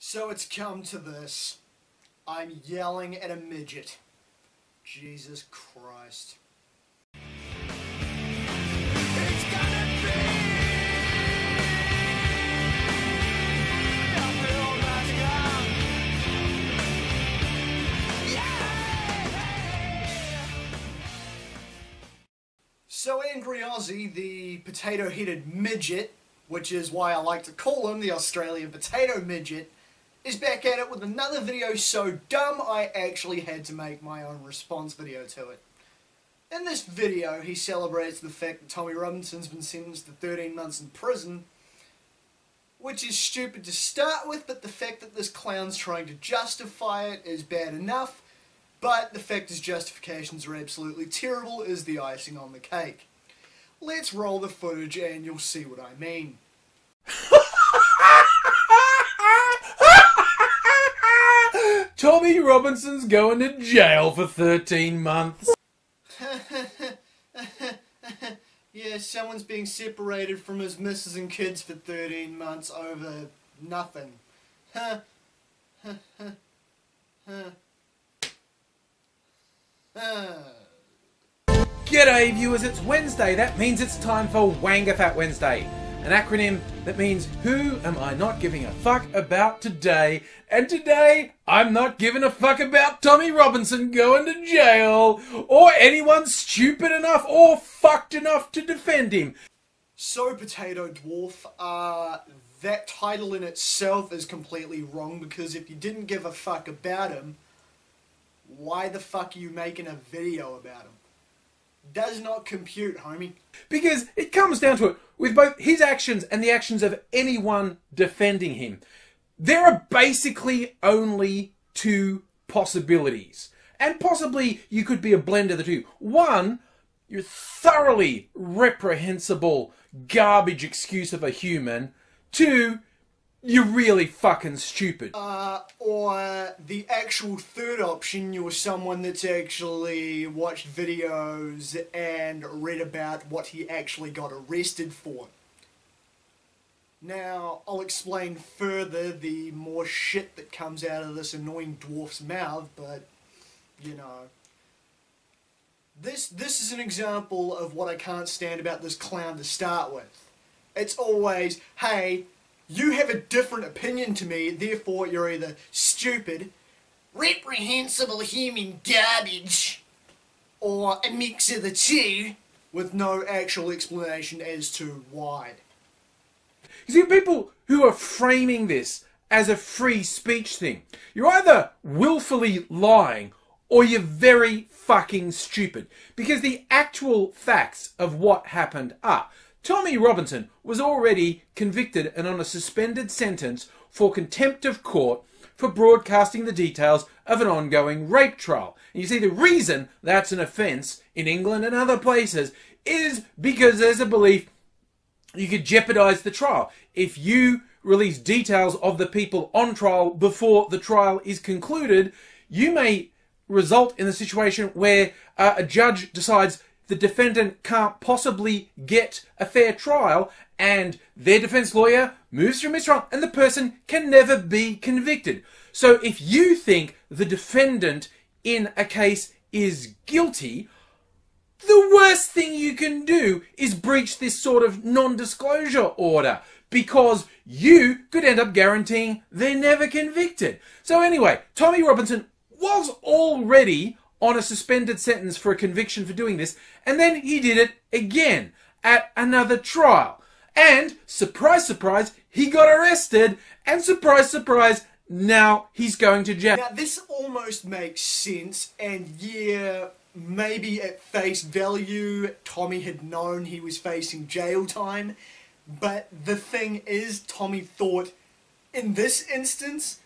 So it's come to this. I'm yelling at a midget. Jesus Christ. It's gonna be a real massacre. Yeah! So AngryAussie, the potato-headed midget, which is why I like to call him the Australian potato midget, is back at it with another video so dumb I actually had to make my own response video to it. In this video, he celebrates the fact that Tommy Robinson's been sentenced to 13 months in prison, which is stupid to start with, but the fact that this clown's trying to justify it is bad enough, but the fact his justifications are absolutely terrible is the icing on the cake. Let's roll the footage and you'll see what I mean. Tommy Robinson's going to jail for 13 months. Yeah, someone's being separated from his missus and kids for 13 months over nothing. G'day viewers, it's Wednesday. That means it's time for Wangafat Wednesday. An acronym that means who am I not giving a fuck about today? And today, I'm not giving a fuck about Tommy Robinson going to jail, or anyone stupid enough or fucked enough to defend him. So, Potato Dwarf, that title in itself is completely wrong, because if you didn't give a fuck about him, why the fuck are you making a video about him? Does not compute, homie. Because it comes down to it, with both his actions and the actions of anyone defending him, there are basically only two possibilities. And possibly you could be a blend of the two. One, you're thoroughly reprehensible garbage excuse of a human. Two, you're really fucking stupid. Or the actual third option, you're someone that's actually watched videos and read about what he actually got arrested for. Now, I'll explain further the more shit that comes out of this annoying dwarf's mouth, but, you know. This is an example of what I can't stand about this clown to start with. It's always, hey, you have a different opinion to me, therefore you're either stupid, reprehensible human garbage, or a mix of the two, with no actual explanation as to why. You see, people who are framing this as a free speech thing, you're either willfully lying or you're very fucking stupid. Because the actual facts of what happened are, Tommy Robinson was already convicted and on a suspended sentence for contempt of court for broadcasting the details of an ongoing rape trial. And you see, the reason that's an offence in England and other places is because there's a belief you could jeopardise the trial. If you release details of the people on trial before the trial is concluded, you may result in a situation where a judge decides the defendant can't possibly get a fair trial, and their defence lawyer moves to a mistrial, and the person can never be convicted. So if you think the defendant in a case is guilty, the worst thing you can do is breach this sort of non-disclosure order, because you could end up guaranteeing they're never convicted. So anyway, Tommy Robinson was already on a suspended sentence for a conviction for doing this, and then he did it again at another trial. And, surprise, surprise, he got arrested, and surprise, surprise, now he's going to jail. Now, this almost makes sense, and yeah, maybe at face value, Tommy had known he was facing jail time, but the thing is, Tommy thought, in this instance,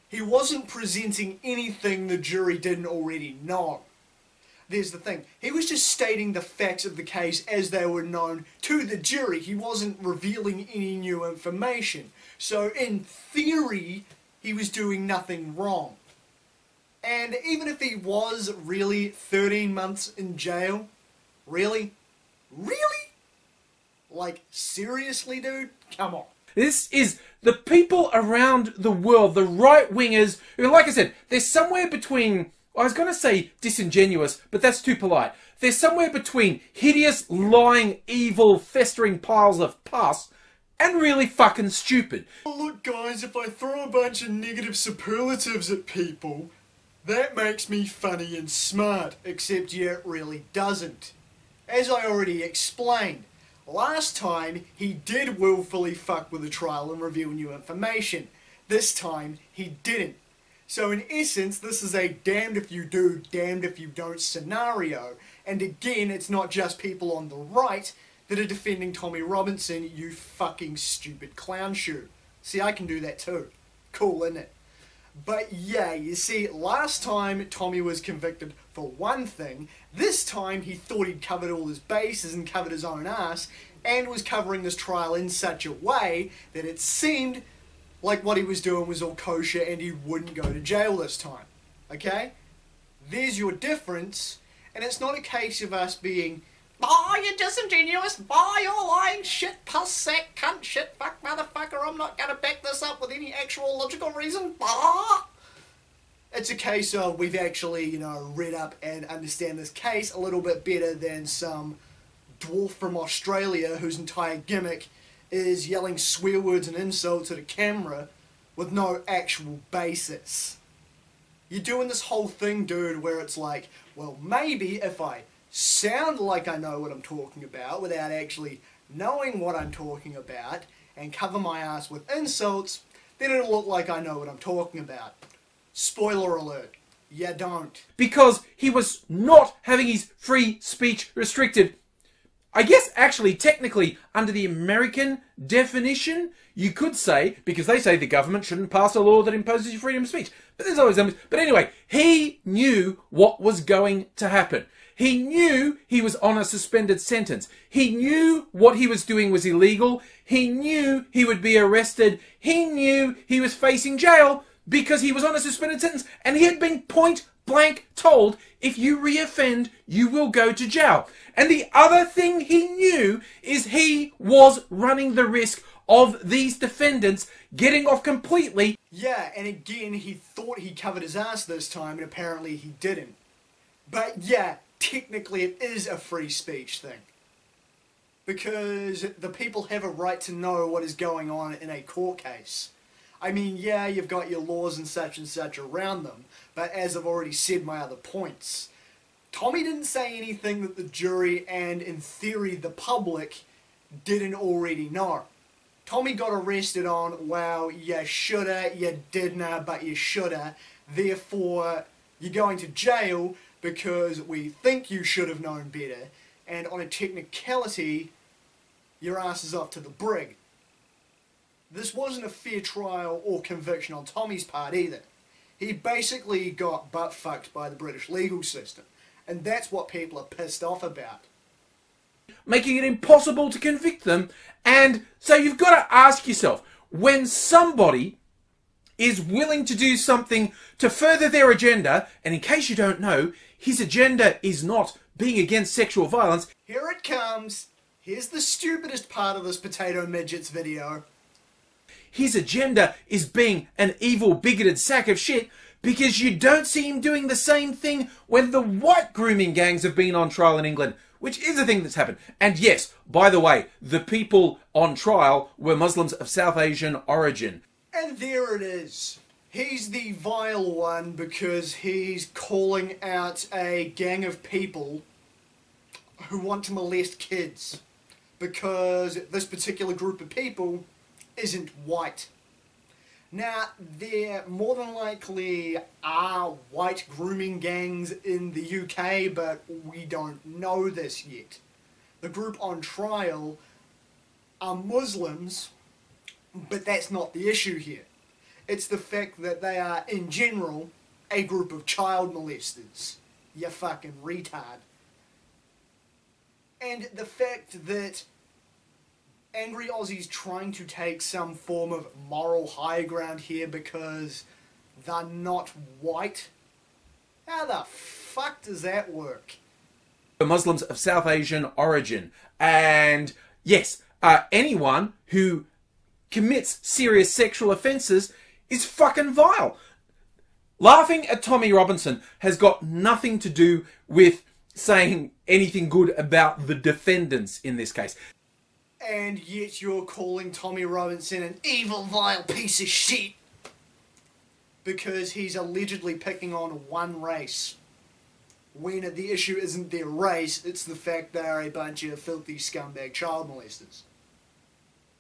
he wasn't presenting anything the jury didn't already know. There's the thing. He was just stating the facts of the case as they were known to the jury. He wasn't revealing any new information. So, in theory, he was doing nothing wrong. And even if he was really 13 months in jail, really? Really? Like, seriously, dude? Come on. This is the people around the world, the right-wingers, who, like I said, they're somewhere between, I was going to say disingenuous, but that's too polite. They're somewhere between hideous, lying, evil, festering piles of pus and really fucking stupid. Oh, look guys, if I throw a bunch of negative superlatives at people, that makes me funny and smart, except yeah, it really doesn't. As I already explained, last time he did willfully fuck with the trial and reveal new information. This time he didn't. So in essence, this is a damned if you do, damned if you don't scenario. And again, it's not just people on the right that are defending Tommy Robinson, you fucking stupid clown shoe. See, I can do that too. Cool, isn't it? But yeah, you see, last time Tommy was convicted for one thing. This time he thought he'd covered all his bases and covered his own ass, and was covering this trial in such a way that it seemed like what he was doing was all kosher and he wouldn't go to jail this time. Okay? There's your difference, and it's not a case of us being, "Oh, you're disingenuous, oh, you're lying, shit, puss, sack, cunt, shit, fuck, motherfucker, I'm not gonna back this up with any actual logical reason, bah." It's a case of we've actually, you know, read up and understand this case a little bit better than some dwarf from Australia whose entire gimmick is yelling swear words and insults at a camera with no actual basis. You're doing this whole thing, dude, where it's like, well, maybe if I sound like I know what I'm talking about without actually knowing what I'm talking about and cover my ass with insults, then it'll look like I know what I'm talking about. Spoiler alert, you don't. Because he was not having his free speech restricted. I guess actually, technically, under the American definition, you could say, because they say the government shouldn't pass a law that imposes your freedom of speech. But there's always... But anyway, he knew what was going to happen. He knew he was on a suspended sentence. He knew what he was doing was illegal. He knew he would be arrested. He knew he was facing jail because he was on a suspended sentence. And he had been point blank told, if you reoffend, you will go to jail. And the other thing he knew is he was running the risk of these defendants getting off completely. Yeah, and again, he thought he covered his ass this time, and apparently he didn't. But yeah, technically it is a free speech thing. Because the people have a right to know what is going on in a court case. I mean, yeah, you've got your laws and such around them, but as I've already said my other points, Tommy didn't say anything that the jury and, in theory, the public didn't already know. Tommy got arrested on, well, you shoulda, you didn't, but you shoulda, therefore you're going to jail because we think you should have known better, and on a technicality, your ass is off to the brig. This wasn't a fair trial or conviction on Tommy's part either. He basically got butt-fucked by the British legal system, and that's what people are pissed off about. Making it impossible to convict them, and so you've got to ask yourself, when somebody is willing to do something to further their agenda, and in case you don't know, his agenda is not being against sexual violence. Here it comes. Here's the stupidest part of this Potato Midgets video. His agenda is being an evil, bigoted sack of shit because you don't see him doing the same thing when the white grooming gangs have been on trial in England, which is a thing that's happened. And yes, by the way, the people on trial were Muslims of South Asian origin. And there it is. He's the vile one because he's calling out a gang of people who want to molest kids. Because this particular group of people isn't white. Now, there more than likely are white grooming gangs in the UK, but we don't know this yet. The group on trial are Muslims, but that's not the issue here. It's the fact that they are, in general, a group of child molesters. You fucking retard. And the fact that AngryAussie's trying to take some form of moral high ground here because they're not white? How the fuck does that work? Muslims of South Asian origin. And yes, anyone who commits serious sexual offences is fucking vile. Laughing at Tommy Robinson has got nothing to do with saying anything good about the defendants in this case. And yet you're calling Tommy Robinson an evil, vile piece of shit because he's allegedly picking on one race. When the issue isn't their race, it's the fact they're a bunch of filthy scumbag child molesters.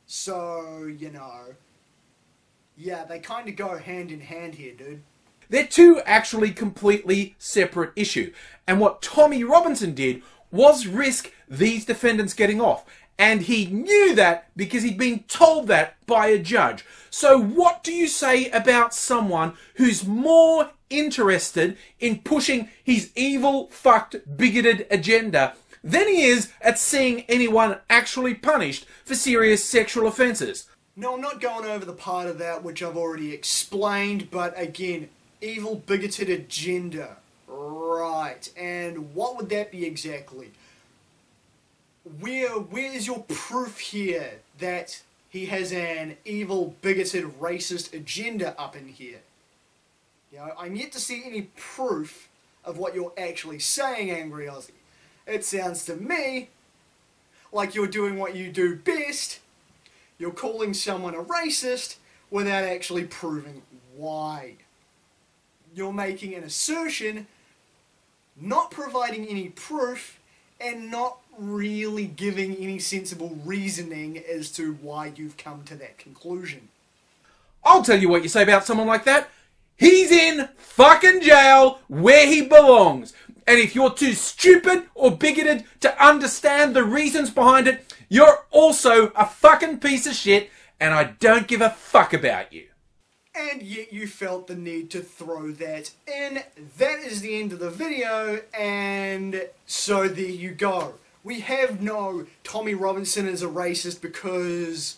So, you know, yeah, they kind of go hand in hand here, dude. They're two actually completely separate issues. And what Tommy Robinson did was risk these defendants getting off. And he knew that because he'd been told that by a judge. So what do you say about someone who's more interested in pushing his evil, fucked, bigoted agenda than he is at seeing anyone actually punished for serious sexual offences? No, I'm not going over the part of that which I've already explained, but again, evil, bigoted agenda. Right, and what would that be exactly? Where is your proof here that he has an evil, bigoted, racist agenda up in here? You know, I'm yet to see any proof of what you're actually saying, AngryAussie. It sounds to me like you're doing what you do best. You're calling someone a racist without actually proving why. You're making an assertion, not providing any proof, and not really giving any sensible reasoning as to why you've come to that conclusion. I'll tell you what you say about someone like that. He's in fucking jail where he belongs. And if you're too stupid or bigoted to understand the reasons behind it, you're also a fucking piece of shit, and I don't give a fuck about you. And yet you felt the need to throw that in. That is the end of the video, and so there you go. We have no Tommy Robinson is a racist because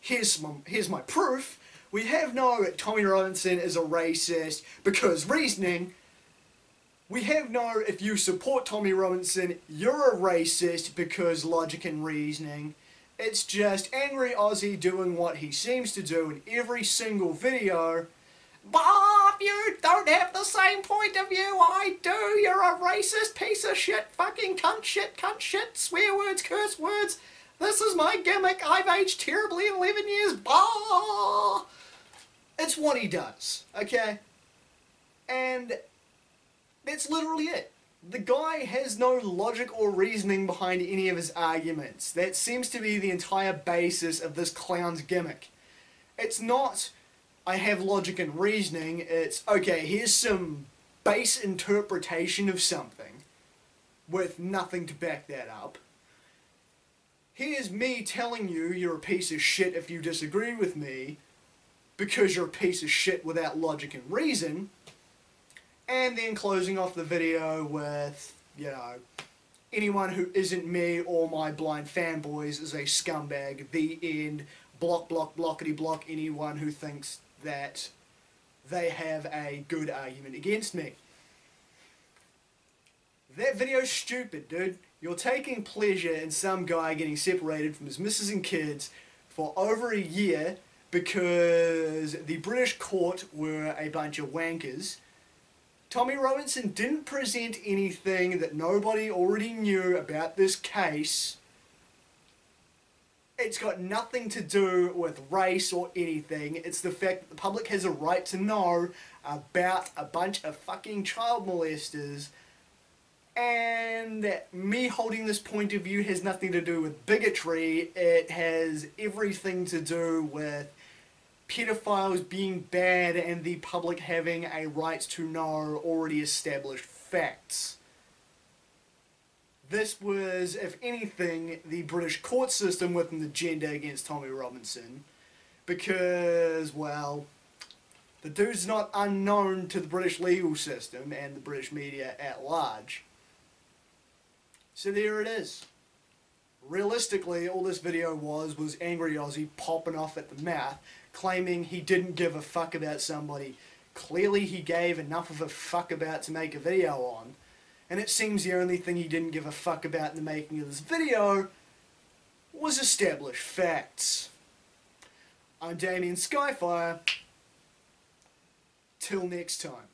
here's my proof. We have no Tommy Robinson is a racist because reasoning. We have no if you support Tommy Robinson, you're a racist because logic and reasoning. It's just AngryAussie doing what he seems to do in every single video. Bob, you don't have the same point of view I do. You're a racist piece of shit, fucking cunt shit, swear words, curse words. This is my gimmick. I've aged terribly in 11 years. Bah! It's what he does, okay? And that's literally it. The guy has no logic or reasoning behind any of his arguments. That seems to be the entire basis of this clown's gimmick. It's not, I have logic and reasoning, it's, okay, here's some base interpretation of something with nothing to back that up. Here's me telling you you're a piece of shit if you disagree with me because you're a piece of shit without logic and reason. And then closing off the video with, you know, anyone who isn't me or my blind fanboys is a scumbag. The end. Block, block, blockety block anyone who thinks that they have a good argument against me. That video's stupid, dude. You're taking pleasure in some guy getting separated from his missus and kids for over a year because the British court were a bunch of wankers. Tommy Robinson didn't present anything that nobody already knew about this case. It's got nothing to do with race or anything. It's the fact that the public has a right to know about a bunch of fucking child molesters. And me holding this point of view has nothing to do with bigotry. It has everything to do with pedophiles being bad and the public having a right to know already established facts. This was, if anything, the British court system with an agenda against Tommy Robinson because, well, the dude's not unknown to the British legal system and the British media at large. So there it is. Realistically, all this video was AngryAussie popping off at the mouth, claiming he didn't give a fuck about somebody clearly he gave enough of a fuck about to make a video on, and it seems the only thing he didn't give a fuck about in the making of this video was established facts. I'm Damian Skyfire. Till next time.